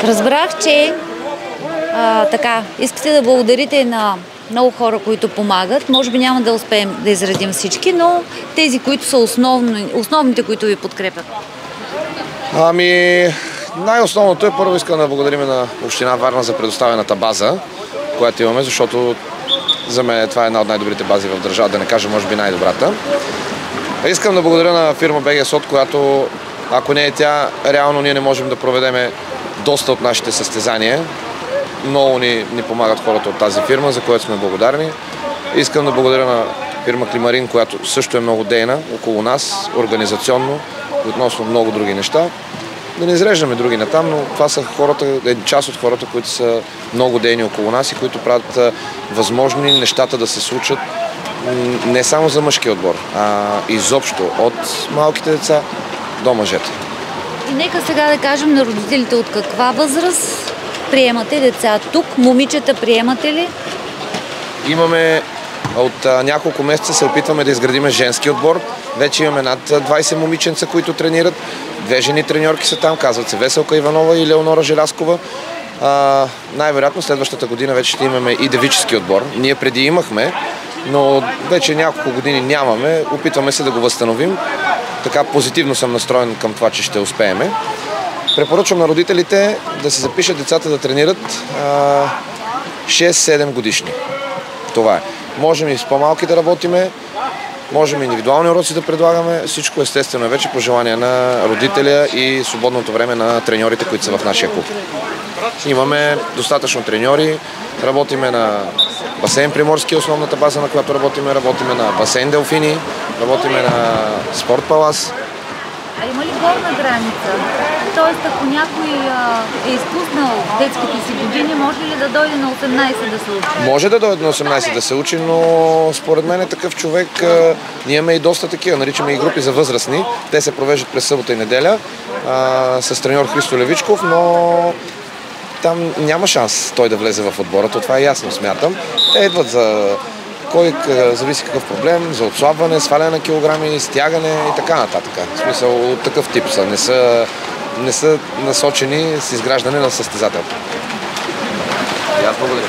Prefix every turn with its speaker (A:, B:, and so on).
A: Разбрах, че искате да благодарите на много хора, които помагат. Може би няма да успеем да изредим всички, но тези, които са основните, които ви подкрепят.
B: Най-основното е, първо искам да благодарим на Община Варна за предоставената база, която имаме, защото за мен това е една от най-добрите бази в държава, да не кажа може би най-добрата. Искам да благодаря на фирма БГСОД, която, ако не е тя, реално ние не можем да проведем доста от нашите състезания. Много ни помагат хората от тази фирма, за което сме благодарни. Искам да благодаря на фирма Климарин, която също е много дейна около нас, организационно, относно много други неща. Да не изреждаме други натам, но това са част от хората, които са много дейни около нас и които правят възможни нещата да се случат не само за мъжкия отбор, а изобщо от малките деца до мъжете.
A: И нека сега да кажем на родителите от каква възраст приемате деца тук? Момичета приемате ли?
B: Имаме от няколко месеца се опитваме да изградим женски отбор. Вече имаме над 20 момиченца, които тренират. 2 жени треньорки са там, казват се Веселка Иванова и Леонора Желяскова. Най-вероятно следващата година вече ще имаме и девически отбор. Ние преди имахме, но вече няколко години нямаме. Опитваме се да го възстановим. Така позитивно съм настроен към това, че ще успееме. Препоръчвам на родителите да се запишат децата да тренират 6-7 годишни. Това е. Можем и с по-малки да работиме, можем индивидуални уроци да предлагаме. Всичко естествено е вече по желание на родителя и свободното време на треньорите, които са в нашия клуб. Имаме достатъчно треньори, работиме на басейн Приморски, основната база, на която работиме на басейн Делфини, работиме на Спорт Палас.
A: А има ли горна граница? Тоест, ако някой е изпуснал детските си години, може ли да дойде на 18 да се учи? Може да дойде
B: на 18 да се учи, но според мен е такъв човек. Ние имаме и доста такива, наричаме и групи за възрастни. Те се провеждат през събота и неделя с треньор Христо Левичков, но там няма шанс той да влезе в отбора. Това е ясно, смятам. Те идват зависи какъв проблем, за отслабване, сваляне на килограми, стягане и така нататък. В смисъл, от такъв тип са. Не са насочени с изграждане на състезател. И аз благодаря.